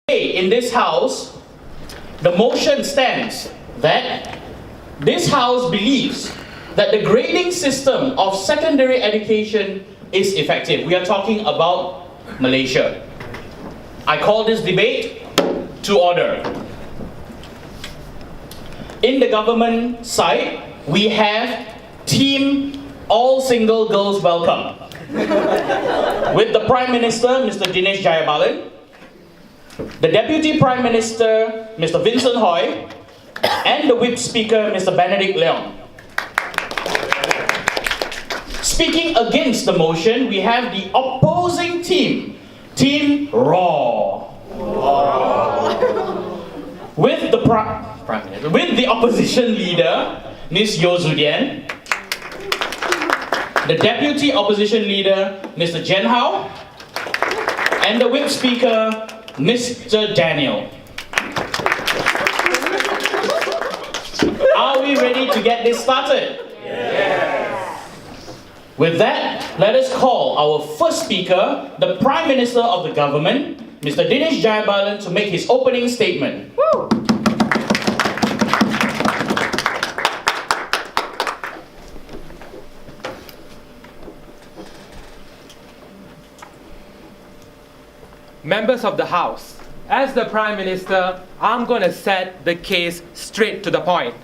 In this House, the motion stands that this House believes that the grading system of secondary education is effective. We are talking about Malaysia. I call this debate to order. In the government side, we have Team All Single Girls Welcome with the Prime Minister, Mr. Dinesh Jayabalan, the Deputy Prime Minister, Mr. Vincent Hoy, and the Whip Speaker, Mr. Benedict Leong. Speaking against the motion, we have the opposing team, Team Raw. With the Prime Minister, with the opposition leader, Ms. Yeo Zudian, the Deputy Opposition Leader, Mr. Jen Hao, and the Whip Speaker, Mr. Daniel. Are we ready to get this started? Yes. With that, let us call our first speaker, the Prime Minister of the government, Mr. Dinesh Jayabalan, to make his opening statement. Woo. Members of the House, as the Prime Minister, I'm going to set the case straight to the point.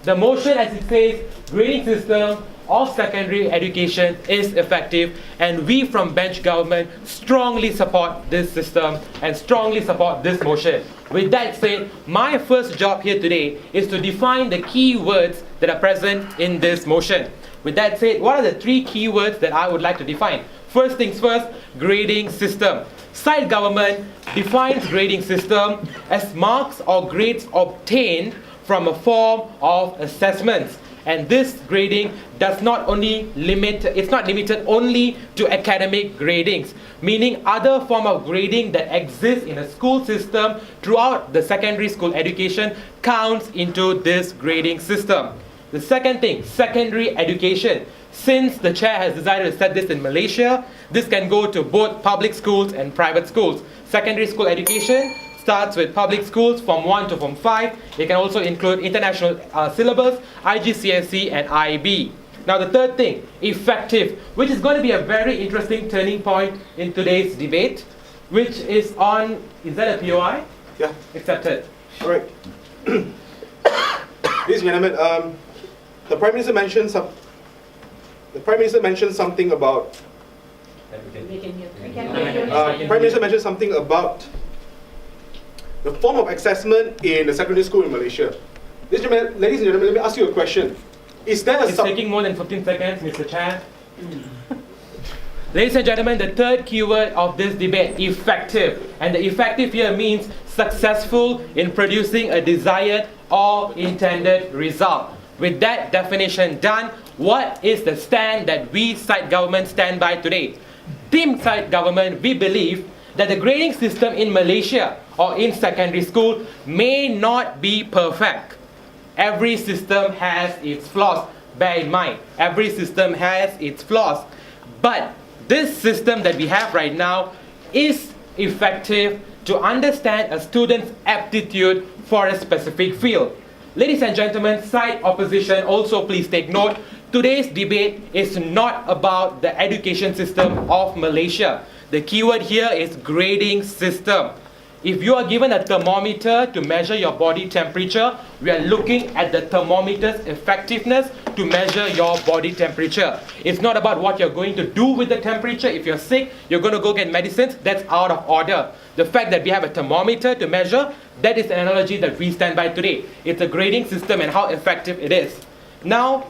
The motion, as it says, grading system of secondary education is effective, and we from bench government strongly support this system and strongly support this motion. With that said, my first job here today is to define the key words that are present in this motion. With that said, what are the three key words that I would like to define? First things first, grading system. Side government defines grading system as marks or grades obtained from a form of assessments. And this grading does not only it's not limited only to academic gradings, meaning other form of grading that exists in a school system throughout the secondary school education counts into this grading system. The second thing, secondary education. Since the chair has decided to set this in Malaysia, this can go to both public schools and private schools. Secondary school education starts with public schools from 1 to from 5. It can also include international syllabus, IGCSE and IB. Now the third thing, effective, which is going to be a very interesting turning point in today's debate, which is on, is that a POI? Yeah. Accepted. All right. Ladies and gentlemen, the Prime Minister mentioned something about. Prime Minister mentioned something about the form of assessment in the secondary school in Malaysia. Ladies and gentlemen, let me ask you a question. Is there a It's taking more than 15 seconds, Mr. Chair. Ladies and gentlemen, the third keyword of this debate, effective. And the effective here means successful in producing a desired or intended result. With that definition done, what is the stand that we side government stand by today? Team side government, we believe that the grading system in Malaysia or in secondary school may not be perfect. Every system has its flaws. Bear in mind, every system has its flaws. But this system that we have right now is effective to understand a student's aptitude for a specific field. Ladies and gentlemen, side opposition, also please take note, today's debate is not about the education system of Malaysia. The keyword here is grading system. If you are given a thermometer to measure your body temperature, we are looking at the thermometer's effectiveness to measure your body temperature. It's not about what you're going to do with the temperature. If you're sick, you're going to go get medicines. That's out of order. The fact that we have a thermometer to measure, that is an analogy that we stand by today. It's a grading system and how effective it is. Now,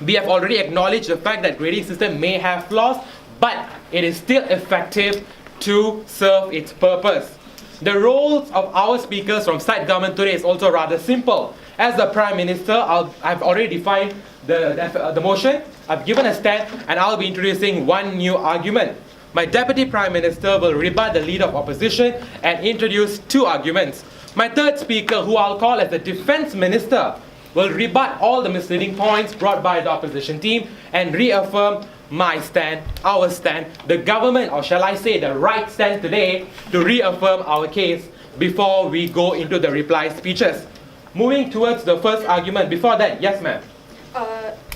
we have already acknowledged the fact that grading system may have flaws, but it is still effective to serve its purpose. The roles of our speakers from side government today is also rather simple. As the Prime Minister, I've already defined the motion, I've given a stand, and I'll be introducing one new argument. My Deputy Prime Minister will rebut the Leader of Opposition and introduce two arguments. My third speaker, who I'll call as the Defence Minister, will rebut all the misleading points brought by the opposition team and reaffirm my stand, our stand, the government, or shall I say the right stand today to reaffirm our case. before we go into the reply speeches. Moving towards the first argument, before that, yes ma'am.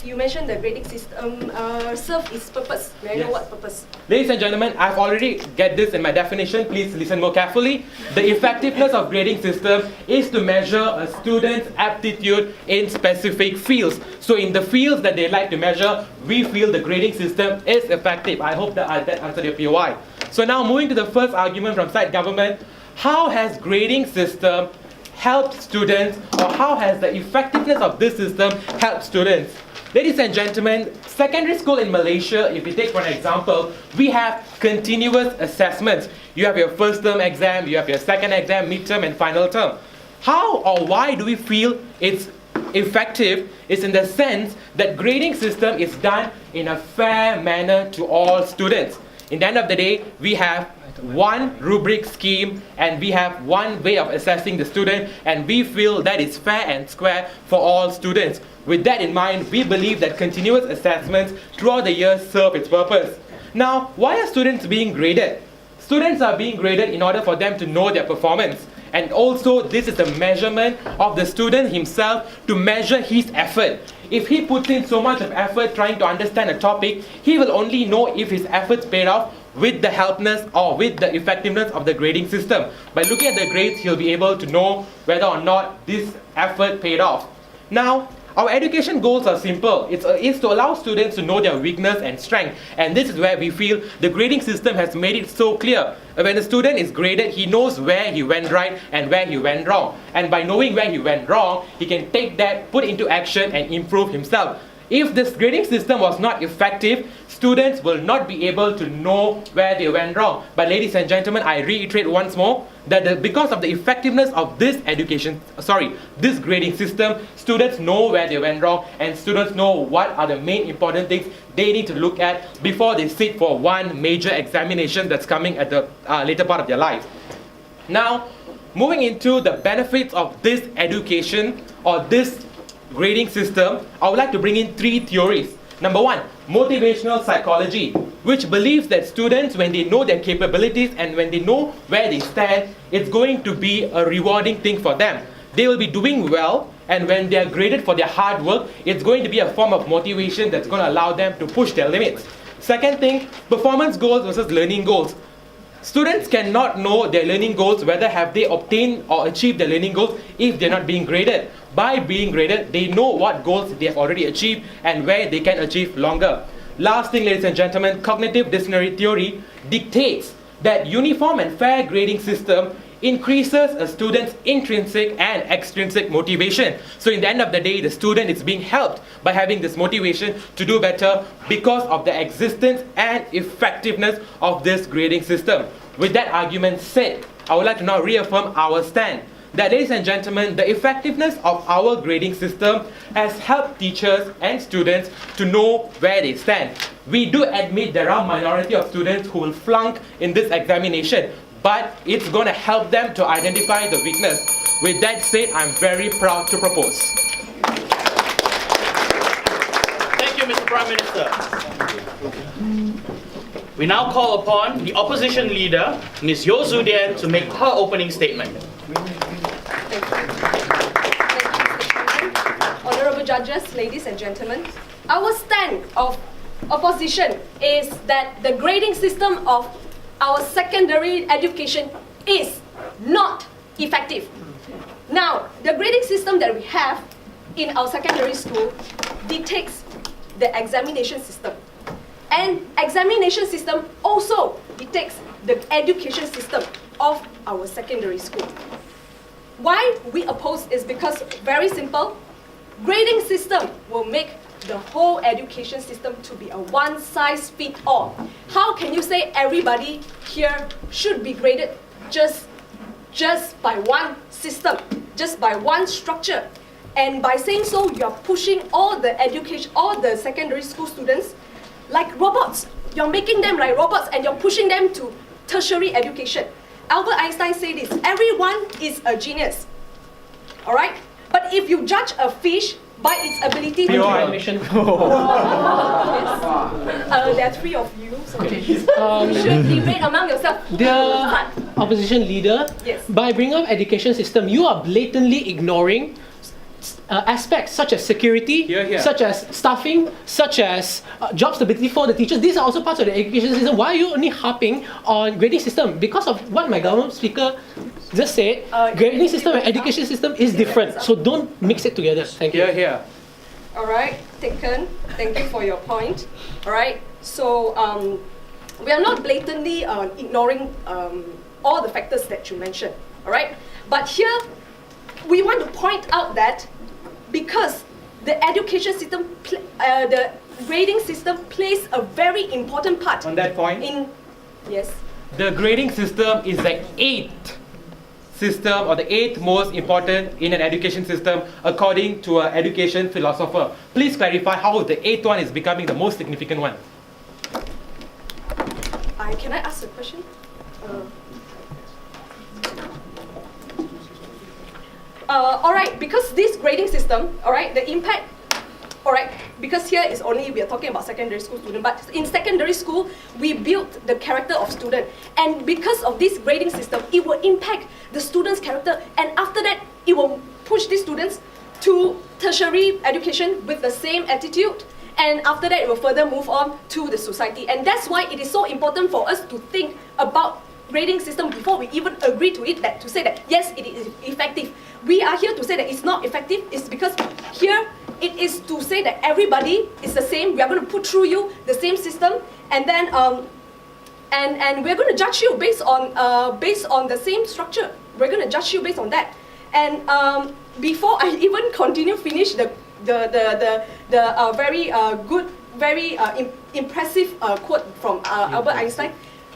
You mentioned the grading system serve its purpose. May I know what purpose? Ladies and gentlemen, I've already get this in my definition. Please listen more carefully. The effectiveness of grading system is to measure a student's aptitude in specific fields. So in the fields that they like to measure, we feel the grading system is effective. I hope that answered your POI. So now moving to the first argument from side government, how has grading system helped students, or how has the effectiveness of this system helped students? Ladies and gentlemen, secondary school in Malaysia, if we take for an example, we have continuous assessments. You have your first term exam, you have your second exam, midterm and final term. How or why do we feel it's effective? Is in the sense that grading system is done in a fair manner to all students. In the end of the day, we have one rubric scheme and we have one way of assessing the student, and we feel that is fair and square for all students. With that in mind, we believe that continuous assessments throughout the year serve its purpose. Now, why are students being graded? Students are being graded in order for them to know their performance. And also, this is a measurement of the student himself to measure his effort. If he puts in so much of effort trying to understand a topic, he will only know if his efforts paid off with the helpness or with the effectiveness of the grading system. By looking at the grades, he'll be able to know whether or not this effort paid off. Now, our education goals are simple. It's to allow students to know their weakness and strength. And this is where we feel the grading system has made it so clear. When a student is graded, he knows where he went right and where he went wrong. And by knowing where he went wrong, he can take that, put into action and improve himself. If this grading system was not effective, students will not be able to know where they went wrong. But ladies and gentlemen, I reiterate once more that because of the effectiveness of this this grading system, students know where they went wrong, and students know what are the main important things they need to look at before they sit for one major examination that's coming at the later part of their life. Now, moving into the benefits of this education or this grading system, I would like to bring in 3 theories. Number 1, motivational psychology, which believes that students, when they know their capabilities and when they know where they stand, it's going to be a rewarding thing for them. They will be doing well, and when they are graded for their hard work, it's going to be a form of motivation that's going to allow them to push their limits. Second thing, performance goals versus learning goals. Students cannot know their learning goals, whether have they obtained or achieved their learning goals, if they're not being graded. By being graded, they know what goals they have already achieved and where they can achieve longer. Last thing, ladies and gentlemen, cognitive dictionary theory dictates that uniform and fair grading system increases a student's intrinsic and extrinsic motivation. So in the end of the day, the student is being helped by having this motivation to do better because of the existence and effectiveness of this grading system. With that argument said, I would like to now reaffirm our stand that, ladies and gentlemen, the effectiveness of our grading system has helped teachers and students to know where they stand. We do admit there are a minority of students who will flunk in this examination, but it's going to help them to identify the weakness. With that said, I'm very proud to propose. Thank you, Mr. Prime Minister. We now call upon the opposition leader, Ms. Yo Zudian, to make her opening statement. Thank you. Honorable judges, ladies and gentlemen, our stand of opposition is that the grading system of our secondary education is not effective. Now, the grading system that we have in our secondary school dictates the examination system. And examination system also dictates the education system of our secondary school. Why we oppose is because, very simple, grading system will make the whole education system to be a one-size-fits-all. How can you say everybody here should be graded just by one system, just by one structure? And by saying so, you're pushing all the secondary school students like robots. You're making them like robots and you're pushing them to tertiary education. Albert Einstein said this, everyone is a genius. Alright? But if you judge a fish by its ability to... Pure Admission. Yes. There are three of you, so you Um, should debate among yourself. Dear opposition leader, Yes. by bringing up education system, you are blatantly ignoring aspects such as security, Here, here. such as staffing, such as job stability for the teachers. These are also parts of the education system. Why are you only harping on grading system? Because of what my government speaker just said, grading system and education system is different. So don't mix it together. Thank you. Here. All right, taken. Thank you for your point. All right, so we are not blatantly ignoring all the factors that you mentioned. All right, but here we want to point out that because the education system, the grading system plays a very important part On that point, in, yes, the grading system is the eighth system or the eighth most important in an education system according to an education philosopher. Please clarify how the eighth one is becoming the most significant one. Can I ask a question? All right, because this grading system, all right, the impact, all right, because here is only, we are talking about secondary school student, but in secondary school, we build the character of student. And because of this grading system, it will impact the student's character. And after that, it will push these students to tertiary education with the same attitude. And after that, it will further move on to the society. And that's why it is so important for us to think about grading system before we even agree to it, that to say that yes, it is effective. We are here to say that it's not effective. It's because here it is to say that everybody is the same. We are going to put through you the same system, and then and we're going to judge you based on the same structure. We're going to judge you based on that. And before I even finish the very good, very impressive quote from Albert Einstein.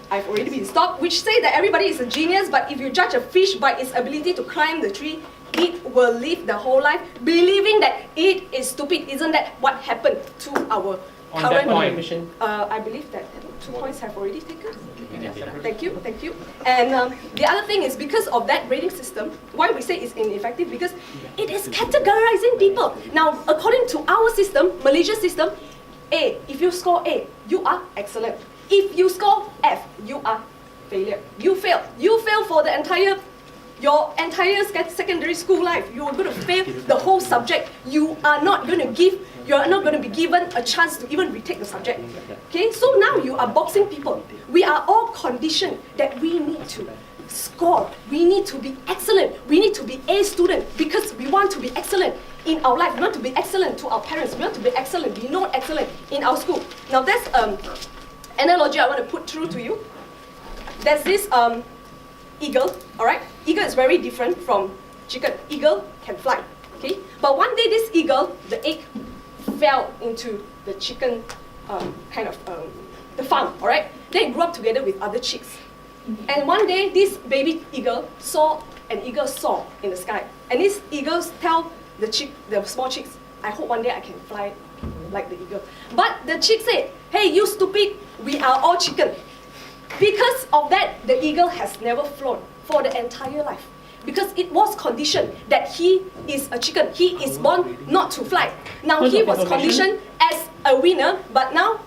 I've already been stopped, which say that everybody is a genius, but if you judge a fish by its ability to climb the tree, it will live the whole life believing that it is stupid. Isn't that what happened to our On current that point, Admission. I believe that 2 points have already taken. Thank you. And the other thing is, because of that grading system, why we say it's ineffective, because it is categorizing people. Now, according to our system, Malaysia's system, A, if you score A, you are excellent. If you score F, you are failure. You fail. You fail for the your entire secondary school life. You are going to fail the whole subject. You are not going to be given a chance to even retake the subject. Okay, so now you are boxing people. We are all conditioned that we need to score. We need to be excellent. We need to be A student because we want to be excellent in our life. We want to be excellent to our parents. We want to be excellent, be known excellent in our school. Now that's analogy I want to put through to you. There's this eagle, all right? Eagle is very different from chicken. Eagle can fly, okay? But one day this eagle, the egg fell into the chicken the farm, all right? They grew up together with other chicks. And one day this baby eagle saw an eagle soar in the sky. And these eagles tell the small chicks, I hope one day I can fly like the eagle. But the chick said, hey, you stupid, we are all chicken. Because of that, the eagle has never flown for the entire life. Because it was conditioned that he is a chicken. He is born not to fly. Now he was conditioned as a winner, but now,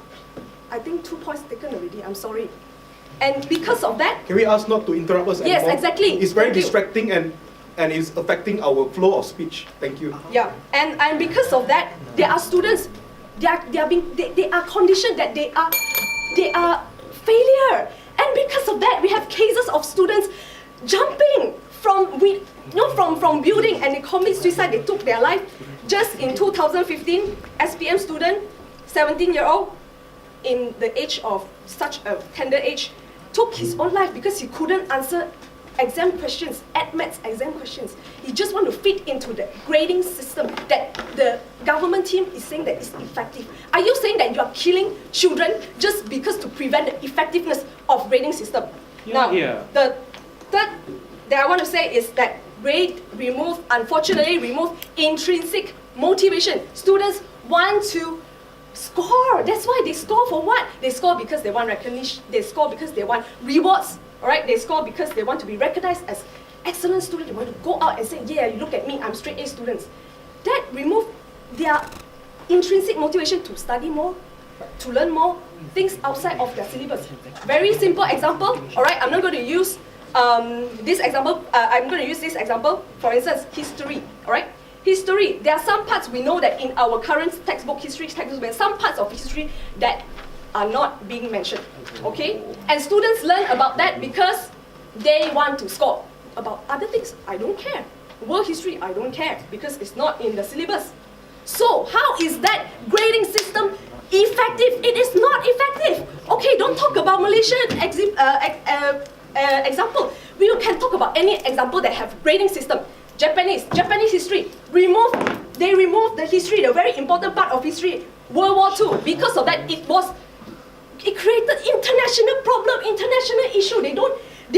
I think 2 points taken already, I'm sorry. And because of that... Can we ask not to interrupt us anymore? Yes, exactly. It's very Thank you. distracting and it's affecting our flow of speech. Thank you. Yeah, and because of that, there are students, they are conditioned that they are failure. And because of that, we have cases of students jumping from building, and they commit suicide. They took their life. Just in 2015, SPM student, 17-year-old, in the age of such a tender age, took his own life because he couldn't answer exam questions, ADMATS exam questions. He just want to fit into the grading system that the government team is saying that is effective. Are you saying that you are killing children just because to prevent the effectiveness of grading system? Now, the third that I want to say is that grade unfortunately remove intrinsic motivation. Students want to score. That's why they score for what? They score because they want recognition. They score because they want rewards. All right, they score because they want to be recognized as excellent students. They want to go out and say, yeah, you look at me, I'm straight A students. That remove their intrinsic motivation to study more, to learn more, things outside of their syllabus. Very simple example, all right? I'm not going to use this example. I'm going to use this example. For instance, history, all right? History, there are some parts we know that in our current textbook, history textbooks, there are some parts of history that are not being mentioned, okay? And students learn about that because they want to score. About other things, I don't care. World history, I don't care because it's not in the syllabus. So how is that grading system effective? It is not effective. Okay, don't talk about Malaysian example. We can talk about any example that have grading system. Japanese history. They removed the history, the very important part of history, World War II. Because of that, it created international problem, international issue. They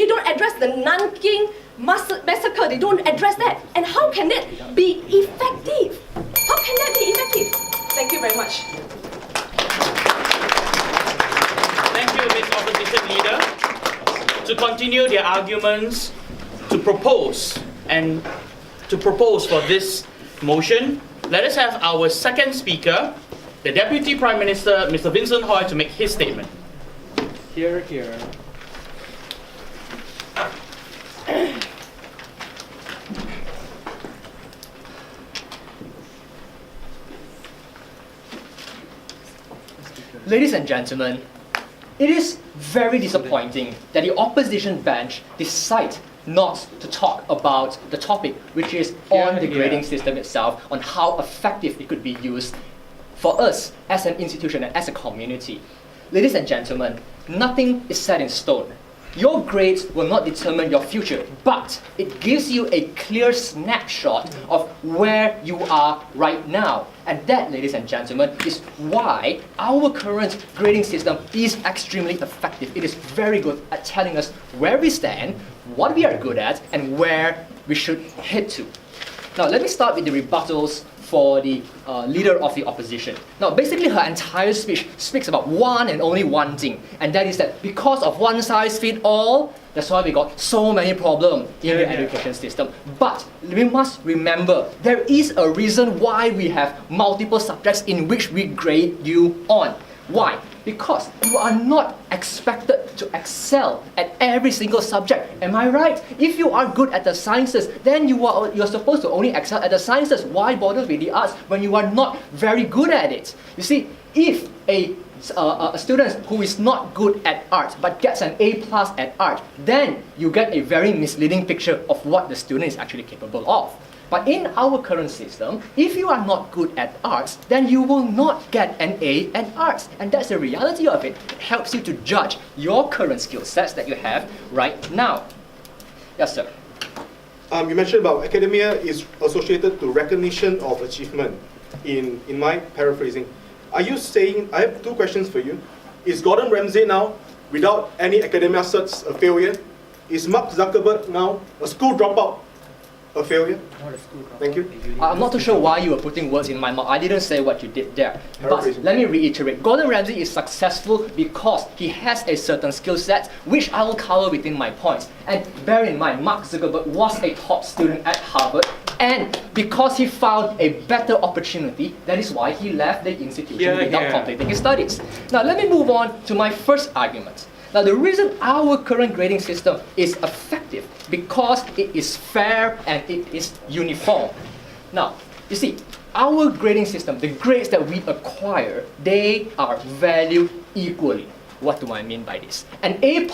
don't address the Nanking massacre. They don't address that. And how can that be effective? How can that be effective? Thank you very much. Thank you, Ms. Opposition Leader. To continue their arguments, to propose for this motion, let us have our second speaker, the Deputy Prime Minister, Mr. Vincent Hoy, to make his statement. Here. Ladies and gentlemen, it is very disappointing that the opposition bench decide not to talk about the topic, which is on the grading system itself, on how effective it could be used for us as an institution and as a community. Ladies and gentlemen, nothing is set in stone. Your grades will not determine your future, but it gives you a clear snapshot of where you are right now. And that, ladies and gentlemen, is why our current grading system is extremely effective. It is very good at telling us where we stand, what we are good at, and where we should head to. Now, let me start with the rebuttals for the leader of the opposition. Now, basically her entire speech speaks about one and only one thing, and that is that because of one size fit all, that's why we got so many problems in the education system. But we must remember, there is a reason why we have multiple subjects in which we grade you on. Why? Because you are not expected to excel at every single subject. Am I right? If you are good at the sciences, then you're supposed to only excel at the sciences. Why bother with the arts when you are not very good at it? You see, if a student who is not good at art but gets an A+ at art, then you get a very misleading picture of what the student is actually capable of. But in our current system, if you are not good at arts, then you will not get an A at arts. And that's the reality of it. It helps you to judge your current skill sets that you have right now. Yes, sir. You mentioned about academia is associated to recognition of achievement. In my paraphrasing, are you saying, I have two questions for you. Is Gordon Ramsay now, without any academia certs, a failure? Is Mark Zuckerberg now a school dropout? A failure? Thank you. I'm not too sure why you were putting words in my mouth. I didn't say what you did there. But let me reiterate. Gordon Ramsay is successful because he has a certain skill set, which I will cover within my points. And bear in mind, Mark Zuckerberg was a top student at Harvard, and because he found a better opportunity, that is why he left the institution without completing his studies. Now let me move on to my first argument. Now the reason our current grading system is effective because it is fair and it is uniform. Now, you see, our grading system, the grades that we acquire, they are valued equally. What do I mean by this? An A+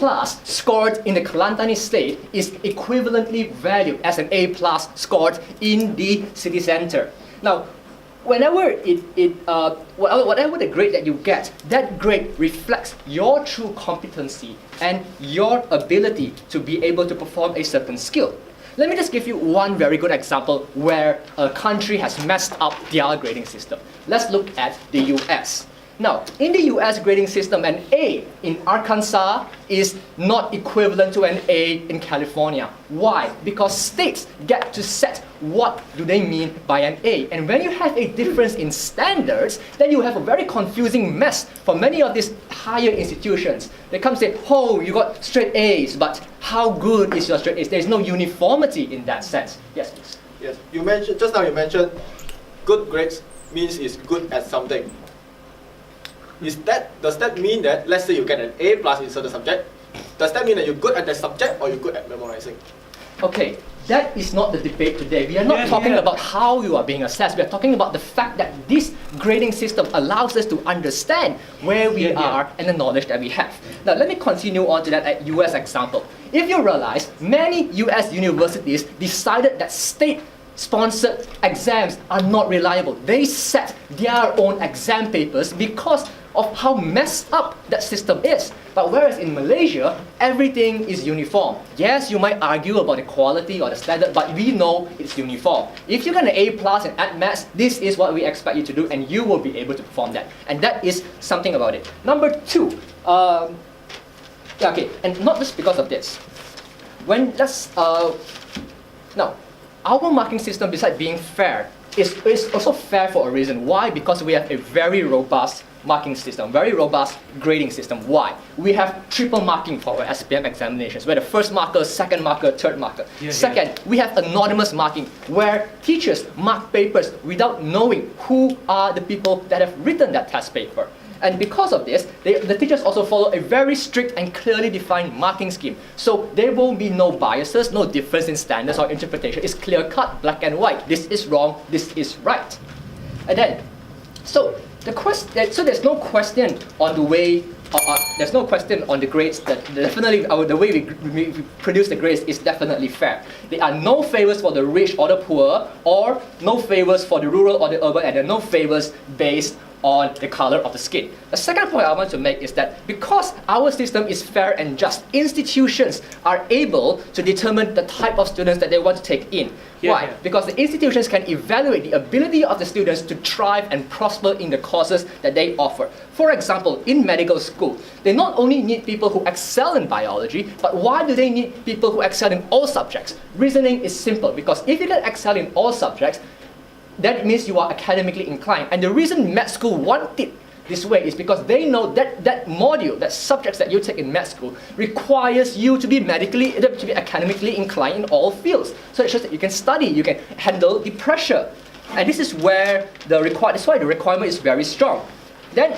scored in the Kelantan state is equivalently valued as an A+ scored in the city center. Now, whatever the grade that you get, that grade reflects your true competency and your ability to be able to perform a certain skill. Let me just give you one very good example where a country has messed up their grading system. Let's look at the US. Now, in the US grading system, an A in Arkansas is not equivalent to an A in California. Why? Because states get to set what do they mean by an A. And when you have a difference in standards, then you have a very confusing mess for many of these higher institutions. They come and say, oh, you got straight A's, but how good is your straight A's? There's no uniformity in that sense. Yes, please. Yes, you mentioned, just now you mentioned good grades means is good at something. Does that mean that, let's say you get an A plus in certain subject, does that mean that you're good at that subject or you're good at memorizing? Okay, that is not the debate today. We are not talking about how you are being assessed. We are talking about the fact that this grading system allows us to understand where we are and the knowledge that we have. Now, let me continue on to that US example. If you realize, many US universities decided that state-sponsored exams are not reliable. They set their own exam papers because of how messed up that system is. But whereas in Malaysia, everything is uniform. Yes, you might argue about the quality or the standard, but we know it's uniform. If you get an A plus in maths, this is what we expect you to do, and you will be able to perform that. And that is something about it. Number two, okay, and not just because of this. Now, our marking system, besides being fair, is also fair for a reason. Why? Because we have a very robust marking system, very robust grading system. Why? We have triple marking for our SPM examinations, where the first marker, second marker, third marker. Second, we have anonymous marking, where teachers mark papers without knowing who are the people that have written that test paper. And because of this, the teachers also follow a very strict and clearly defined marking scheme. So there will be no biases, no difference in standards or interpretation. It's clear cut, black and white. This is wrong, this is right. And then, so there's no question on the way, there's no question on the grades. That definitely, the way we produce the grades is definitely fair. There are no favors for the rich or the poor, or no favors for the rural or the urban, and there are no favors based on the color of the skin. The second point I want to make is that because our system is fair and just, institutions are able to determine the type of students that they want to take in. Why? Because the institutions can evaluate the ability of the students to thrive and prosper in the courses that they offer. For example, in medical school, they not only need people who excel in biology, but why do they need people who excel in all subjects? Reasoning is simple, because if you can excel in all subjects, that means you are academically inclined. And the reason med school want it this way is because they know that that module, that subjects that you take in med school, requires you to be academically inclined in all fields. So it shows that you can study, you can handle the pressure. And this is where that's why the requirement is very strong. Then,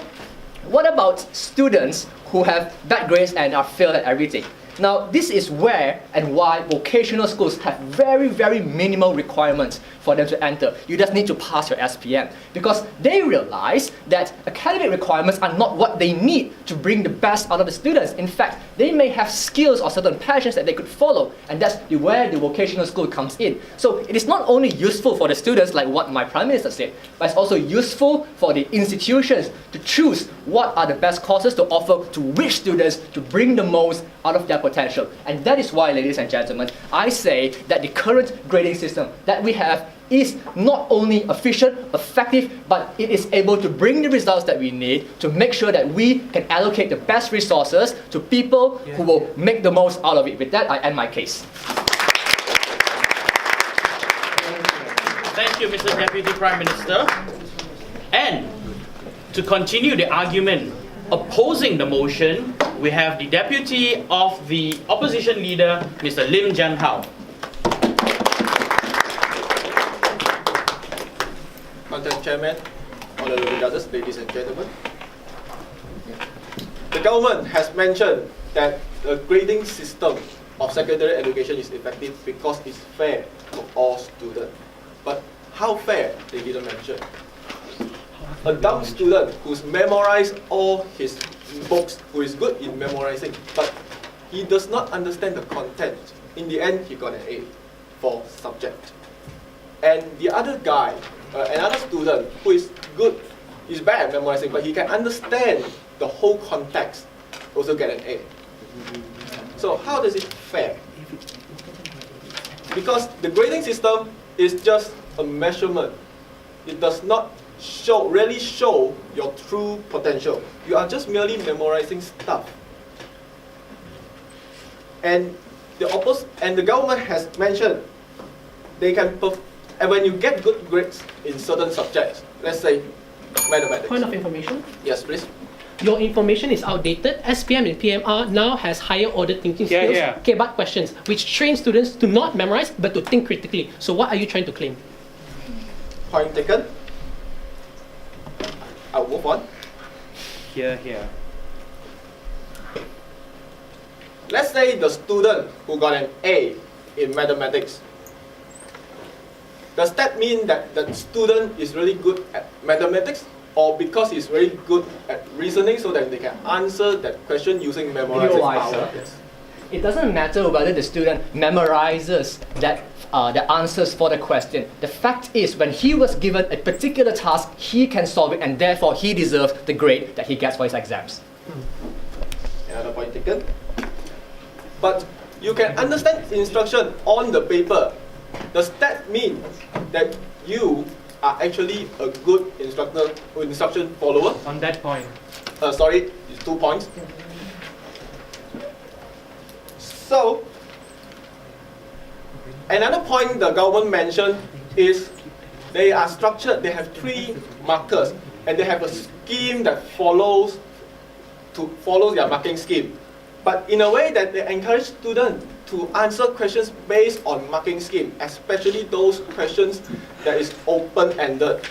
what about students who have bad grades and are failed at everything? Now, this is where and why vocational schools have very, very minimal requirements for them to enter. You just need to pass your SPM, because they realize that academic requirements are not what they need to bring the best out of the students. In fact, they may have skills or certain passions that they could follow, and that's where the vocational school comes in. So it is not only useful for the students, like what my Prime Minister said, but it's also useful for the institutions to choose what are the best courses to offer to which students to bring the most out of their potential. And that is why, ladies and gentlemen, I say that the current grading system that we have is not only efficient, effective, but it is able to bring the results that we need to make sure that we can allocate the best resources to people who will make the most out of it. With that, I end my case. Thank you, Mr. Deputy Prime Minister. And to continue the argument opposing the motion, we have the Deputy of the Opposition Leader, Mr. Lim Jian Hao. Content Chairman, honorable judges, ladies and gentlemen. The government has mentioned that the grading system of secondary education is effective because it's fair for all students. But how fair, they didn't mention. A dumb student who's memorized all his books, who is good in memorizing, but he does not understand the content. In the end, he got an A for subject. And the other guy, another student who is good, is bad at memorizing, but he can understand the whole context, also get an A. So how does it fair? Because the grading system is just a measurement. It does not really show your true potential. You are just merely memorizing stuff. And the government has mentioned they can and when you get good grades in certain subjects, let's say mathematics. Point of information. Yes, please. Your information is outdated. SPM and PMR now has higher order thinking skills. Okay, but questions, which train students to not memorize but to think critically. So what are you trying to claim? Point taken. I'll move on. Here. Let's say the student who got an A in mathematics. Does that mean that the student is really good at mathematics, or because he's very good at reasoning so that they can answer that question using memorizing power? Yes. It doesn't matter whether the student memorizes the answers for the question. The fact is, when he was given a particular task, he can solve it, and therefore he deserves the grade that he gets for his exams. Another point taken. But you can understand instruction on the paper. Does that mean that you are actually a good instruction follower? On that point. Sorry, it's 2 points. So, another point the government mentioned is they are structured, they have 3 markers, and they have a scheme that follows their marking scheme. But in a way that they encourage students to answer questions based on marking scheme, especially those questions that is open-ended.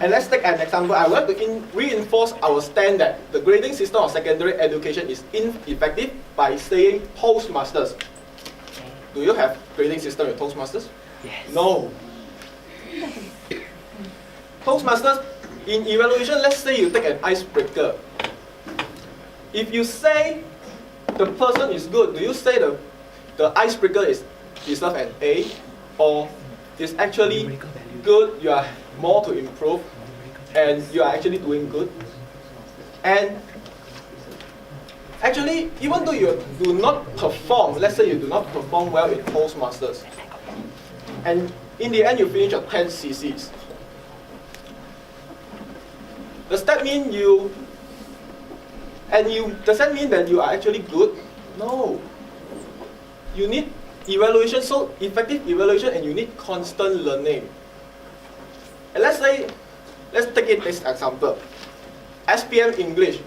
And let's take an example. I want to reinforce our stand that the grading system of secondary education is ineffective by saying Toastmasters. Do you have grading system with Toastmasters? Yes. No. Toastmasters, in evaluation, let's say you take an icebreaker. If you say the person is good, do you say the icebreaker is deserve an A, or is actually good, you are more to improve, and you are actually doing good? And actually, even though you do not perform, let's say you do not perform well in Toastmasters, and in the end you finish your 10 CCs, does that mean does that mean that you are actually good? No. You need evaluation, so effective evaluation, and you need constant learning. And let's take this example. SPM English.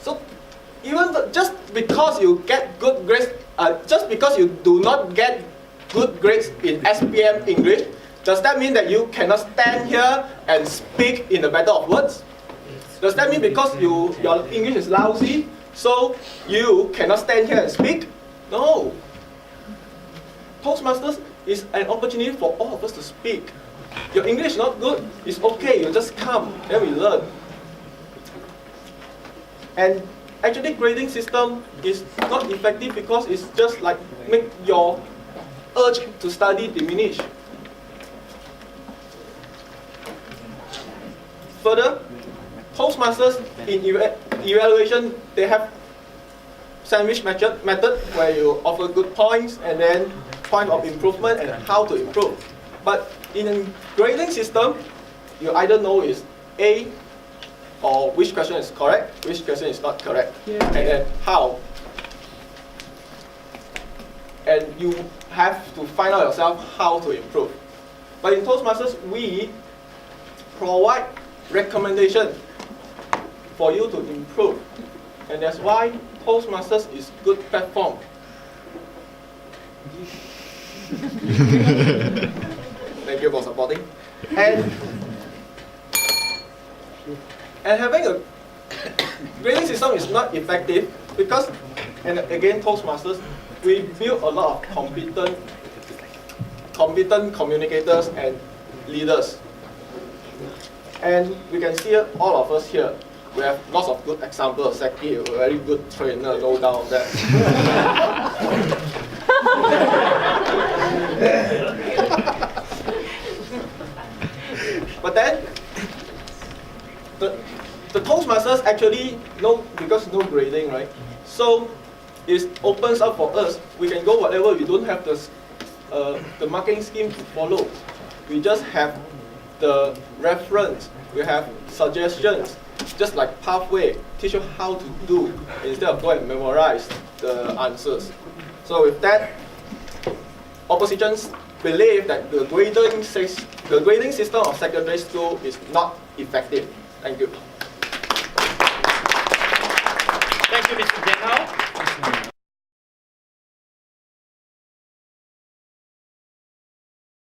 So just because you get good grades, just because you do not get good grades in SPM English, does that mean that you cannot stand here and speak in a battle of words? Does that mean because your English is lousy, so you cannot stand here and speak? No. Toastmasters is an opportunity for all of us to speak. Your English is not good, it's okay, you just come, then we learn. And actually grading system is not effective because it's just like make your urge to study diminish. Further, Toastmasters in evaluation, they have sandwich method where you offer good points and then point of improvement and how to improve. But in a grading system, you either know is A, or which question is correct, which question is not correct, and then how. And you have to find out yourself how to improve. But in Toastmasters, we provide recommendation for you to improve. And that's why Toastmasters is good platform. Thank you for supporting. And having a grading system is not effective because, and again, Toastmasters, we build a lot of competent communicators and leaders. And we can see all of us here. We have lots of good examples. Zaki, a very good trainer, no doubt that. But then, the Toastmasters actually, because no grading, right? So, it opens up for us. We can go whatever, we don't have the marking scheme to follow. We just have the reference, we have suggestions, just like pathway, teach you how to do instead of go and memorize the answers. So with that, oppositions believe that the grading system of secondary school is not effective. Thank you. Thank you, Mr. General.